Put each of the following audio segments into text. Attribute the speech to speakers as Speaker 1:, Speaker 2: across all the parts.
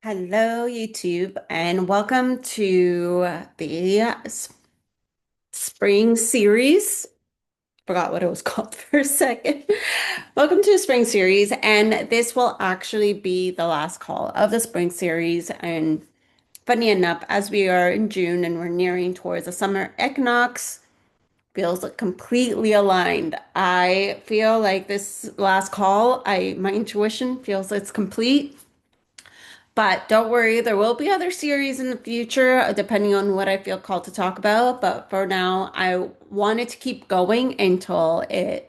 Speaker 1: Hello, YouTube, and welcome to the spring series. Forgot what it was called for a second. Welcome to the spring series, and this will actually be the last call of the spring series. And funny enough, as we are in June and we're nearing towards the summer equinox, feels like completely aligned. I feel like this last call, my intuition feels it's complete. But don't worry, there will be other series in the future, depending on what I feel called to talk about. But for now, I wanted to keep going until I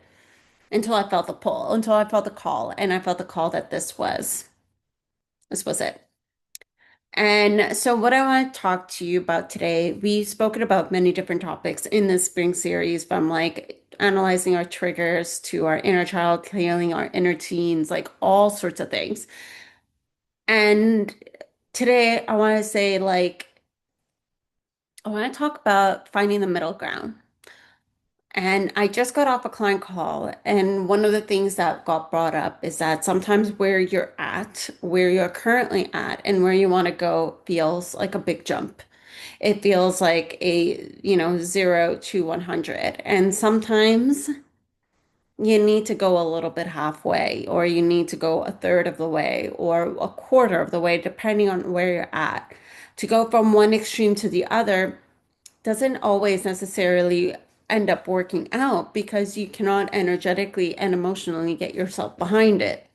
Speaker 1: felt the pull, until I felt the call, and I felt the call that this was it. And so what I want to talk to you about today, we've spoken about many different topics in this spring series, from like analyzing our triggers to our inner child healing, our inner teens, like all sorts of things. And today I want to say I want to talk about finding the middle ground. And I just got off a client call, and one of the things that got brought up is that sometimes where you're at, where you're currently at, and where you want to go feels like a big jump. It feels like a 0 to 100. And sometimes you need to go a little bit halfway, or you need to go a third of the way, or a quarter of the way, depending on where you're at. To go from one extreme to the other doesn't always necessarily end up working out because you cannot energetically and emotionally get yourself behind it.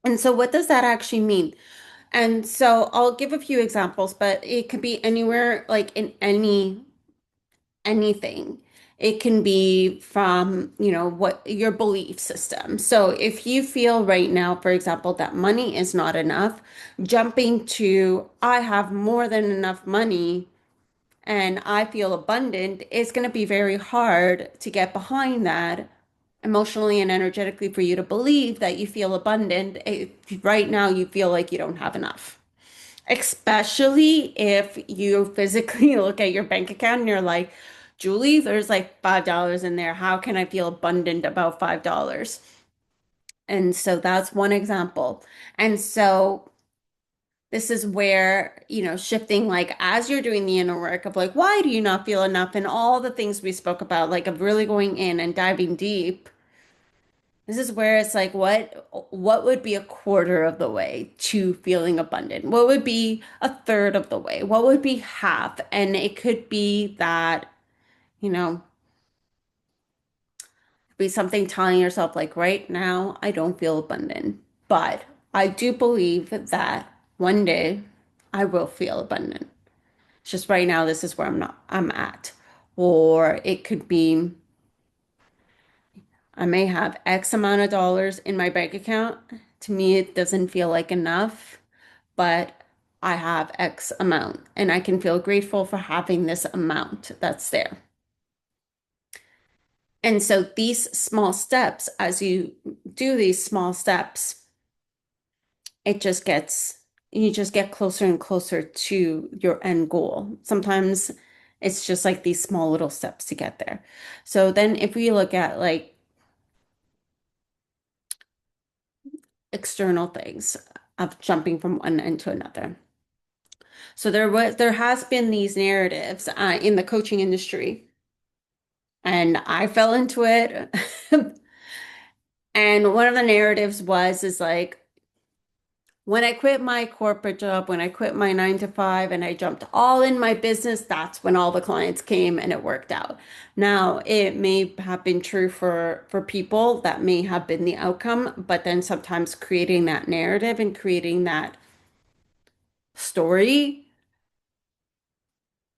Speaker 1: And so, what does that actually mean? And so, I'll give a few examples, but it could be anywhere, like in anything. It can be from, what your belief system. So, if you feel right now, for example, that money is not enough, jumping to I have more than enough money and I feel abundant, it's going to be very hard to get behind that emotionally and energetically for you to believe that you feel abundant. Right now, you feel like you don't have enough. Especially if you physically look at your bank account and you're like, Julie, there's like $5 in there. How can I feel abundant about $5? And so that's one example. And so this is where, shifting, like as you're doing the inner work of like, why do you not feel enough? And all the things we spoke about, like of really going in and diving deep. This is where it's like, what would be a quarter of the way to feeling abundant? What would be a third of the way? What would be half? And it could be that, you know, be something telling yourself like right now, I don't feel abundant. But I do believe that one day I will feel abundant. It's just right now, this is where I'm at. Or it could be, I may have X amount of dollars in my bank account. To me, it doesn't feel like enough, but I have X amount and I can feel grateful for having this amount that's there. And so these small steps, as you do these small steps, it just gets, you just get closer and closer to your end goal. Sometimes it's just like these small little steps to get there. So then if we look at like external things of jumping from one end to another. So there has been these narratives in the coaching industry, and I fell into it. And one of the narratives is like, when I quit my corporate job, when I quit my 9 to 5 and I jumped all in my business, that's when all the clients came and it worked out. Now, it may have been true for people, that may have been the outcome, but then sometimes creating that narrative and creating that story,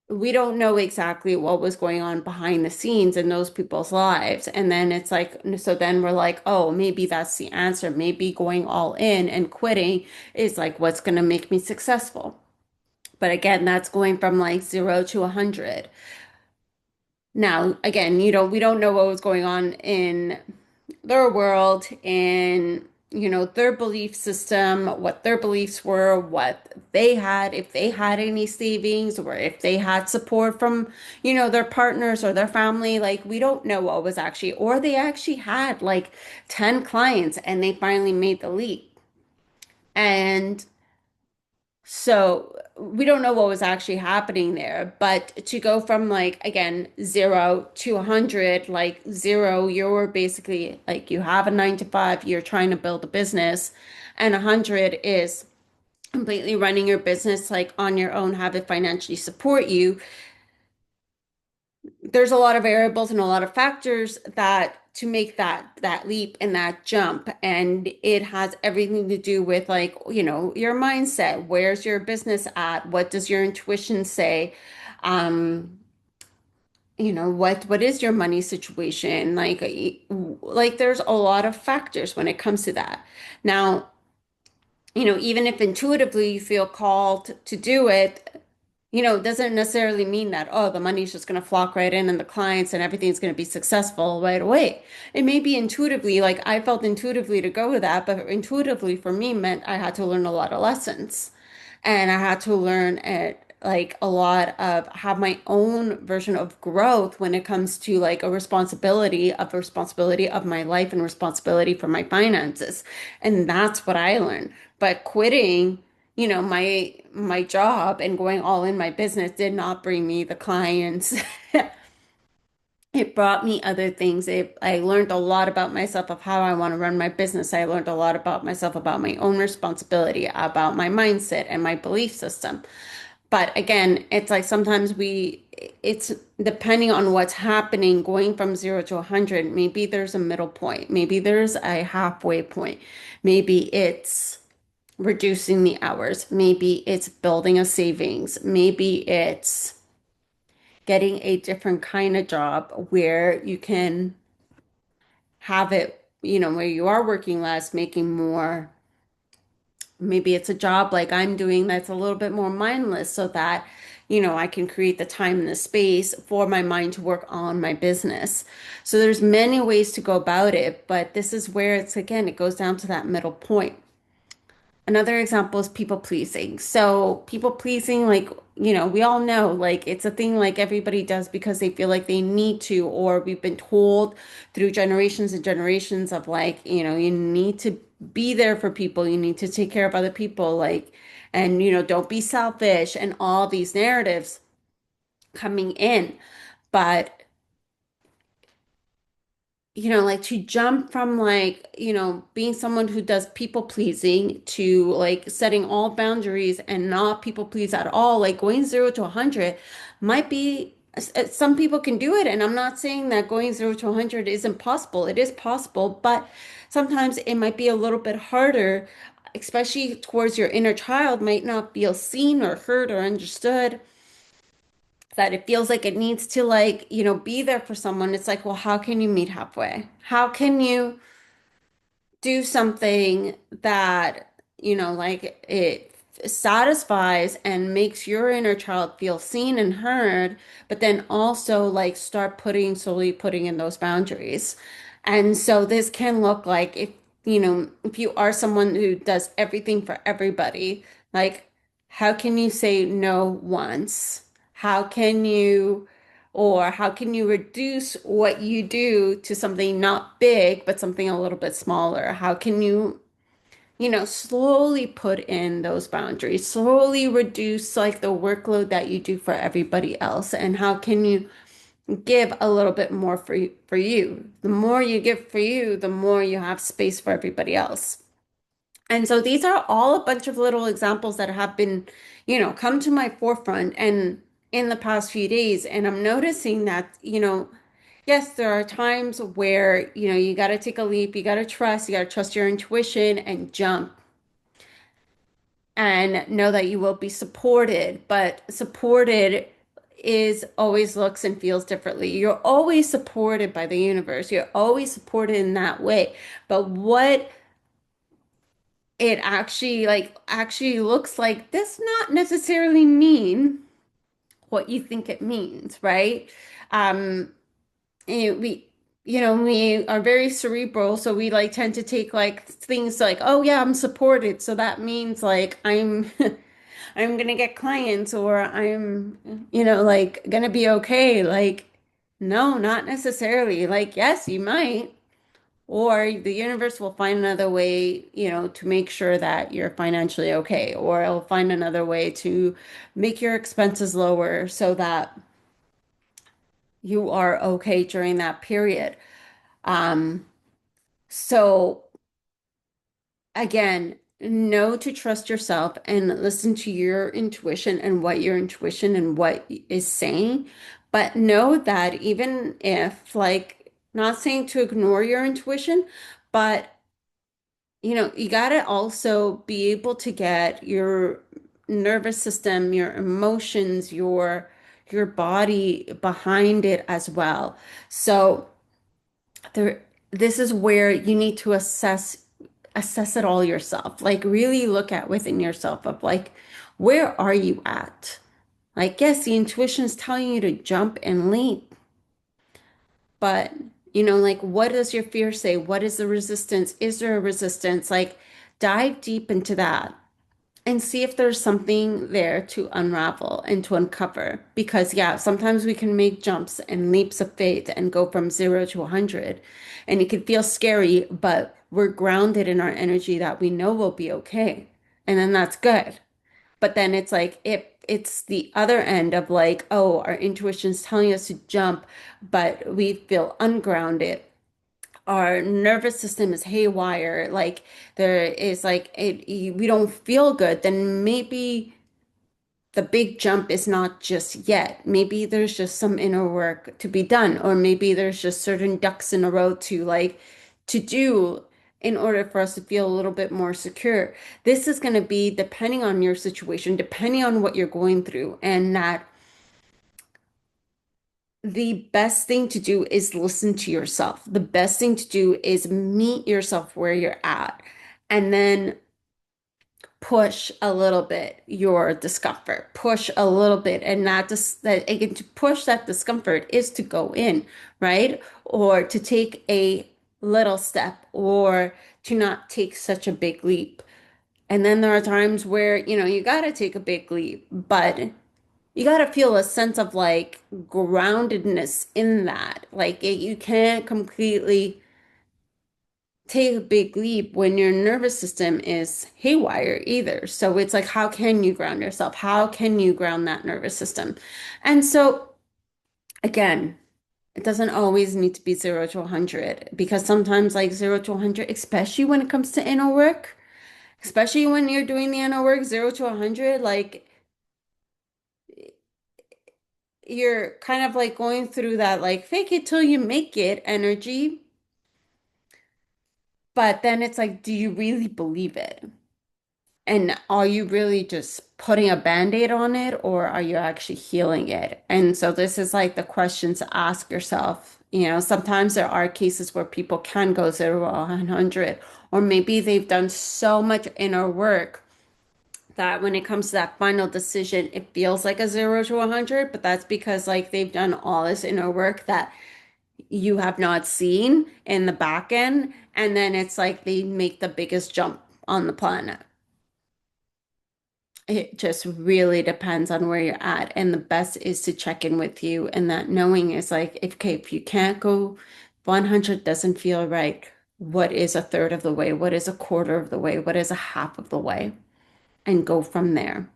Speaker 1: we don't know exactly what was going on behind the scenes in those people's lives. And then it's like, so then we're like, oh, maybe that's the answer. Maybe going all in and quitting is like what's going to make me successful. But again, that's going from like 0 to 100. Now, again, we don't know what was going on in their world, in, their belief system, what their beliefs were, what they had, if they had any savings, or if they had support from, their partners or their family. Like, we don't know what was actually, or they actually had like 10 clients and they finally made the leap. And So we don't know what was actually happening there, but to go from like again 0 to 100, like zero, you're basically like you have a 9 to 5, you're trying to build a business, and 100 is completely running your business like on your own, have it financially support you. There's a lot of variables and a lot of factors that to make that leap and that jump, and it has everything to do with like your mindset. Where's your business at? What does your intuition say? um what is your money situation like there's a lot of factors when it comes to that. Now, even if intuitively you feel called to do it, it doesn't necessarily mean that, oh, the money's just going to flock right in and the clients and everything's going to be successful right away. It may be intuitively, like I felt intuitively to go to that, but intuitively for me meant I had to learn a lot of lessons. And I had to learn like a lot of have my own version of growth when it comes to like a responsibility of my life and responsibility for my finances. And that's what I learned. But quitting, my job and going all in my business did not bring me the clients. It brought me other things. I learned a lot about myself of how I want to run my business. I learned a lot about myself, about my own responsibility, about my mindset and my belief system. But again, it's like sometimes it's depending on what's happening, going from 0 to 100, maybe there's a middle point. Maybe there's a halfway point. Maybe it's reducing the hours. Maybe it's building a savings. Maybe it's getting a different kind of job where you can have it, where you are working less, making more. Maybe it's a job like I'm doing that's a little bit more mindless so that, I can create the time and the space for my mind to work on my business. So there's many ways to go about it, but this is where it's again, it goes down to that middle point. Another example is people pleasing. So people pleasing, like, we all know, like, it's a thing like everybody does because they feel like they need to, or we've been told through generations and generations of like, you need to be there for people, you need to take care of other people, like, and, don't be selfish and all these narratives coming in. But like to jump from like, being someone who does people pleasing to like setting all boundaries and not people please at all, like going 0 to 100 might be, some people can do it. And I'm not saying that going 0 to 100 isn't possible. It is possible, but sometimes it might be a little bit harder, especially towards your inner child, might not feel seen or heard or understood, that it feels like it needs to like, be there for someone. It's like, well, how can you meet halfway? How can you do something that, like it satisfies and makes your inner child feel seen and heard, but then also like start slowly putting in those boundaries. And so this can look like if you are someone who does everything for everybody, like how can you say no once? How can you or how can you reduce what you do to something not big, but something a little bit smaller? How can you, slowly put in those boundaries, slowly reduce like the workload that you do for everybody else? And how can you give a little bit more for you? The more you give for you, the more you have space for everybody else. And so these are all a bunch of little examples that have been, come to my forefront and in the past few days. And I'm noticing that, yes, there are times where, you got to take a leap, you got to trust your intuition and jump and know that you will be supported. But supported is always looks and feels differently. You're always supported by the universe. You're always supported in that way. But what it actually looks like does not necessarily mean what you think it means, right? Um, we we are very cerebral, so we like tend to take like things like, oh yeah, I'm supported, so that means like I'm I'm gonna get clients or I'm like gonna be okay. Like no, not necessarily. Like yes, you might. Or the universe will find another way, to make sure that you're financially okay, or it'll find another way to make your expenses lower so that you are okay during that period. Um, so again, know to trust yourself and listen to your intuition and what your intuition and what is saying. But know that even if, like, not saying to ignore your intuition, but you got to also be able to get your nervous system, your emotions, your body behind it as well. So there, this is where you need to assess it all yourself. Like really look at within yourself of like, where are you at? Like, yes, the intuition is telling you to jump and leap, but like what does your fear say? What is the resistance? Is there a resistance? Like, dive deep into that and see if there's something there to unravel and to uncover. Because, yeah, sometimes we can make jumps and leaps of faith and go from 0 to 100. And it can feel scary, but we're grounded in our energy that we know will be okay. And then that's good. But then it's like, if it's the other end of like, oh, our intuition's telling us to jump, but we feel ungrounded, our nervous system is haywire, like there is like we don't feel good, then maybe the big jump is not just yet. Maybe there's just some inner work to be done, or maybe there's just certain ducks in a row to do in order for us to feel a little bit more secure. This is going to be depending on your situation, depending on what you're going through, and that the best thing to do is listen to yourself. The best thing to do is meet yourself where you're at and then push a little bit your discomfort. Push a little bit, and not just that again, to push that discomfort is to go in, right? Or to take a little step or to not take such a big leap. And then there are times where, you got to take a big leap, but you got to feel a sense of like groundedness in that. Like you can't completely take a big leap when your nervous system is haywire either. So it's like, how can you ground yourself? How can you ground that nervous system? And so, again, it doesn't always need to be 0 to 100 because sometimes, like 0 to 100, especially when it comes to inner work, especially when you're doing the inner work, 0 to 100, like you're kind of like going through that like fake it till you make it energy. But then it's like, do you really believe it? And are you really just putting a band-aid on it, or are you actually healing it? And so this is like the questions to ask yourself. Sometimes there are cases where people can go 0 to 100, or maybe they've done so much inner work that when it comes to that final decision, it feels like a 0 to 100, but that's because like they've done all this inner work that you have not seen in the back end. And then it's like they make the biggest jump on the planet. It just really depends on where you're at. And the best is to check in with you. And that knowing is like, okay, if you can't go 100 doesn't feel right, what is a third of the way? What is a quarter of the way? What is a half of the way? And go from there.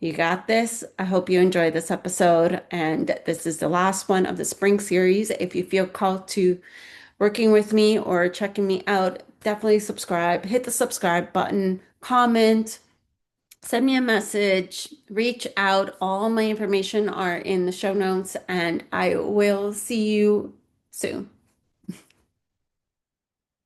Speaker 1: You got this. I hope you enjoyed this episode. And this is the last one of the spring series. If you feel called to working with me or checking me out, definitely subscribe. Hit the subscribe button, comment, send me a message, reach out. All my information are in the show notes, and I will see you soon.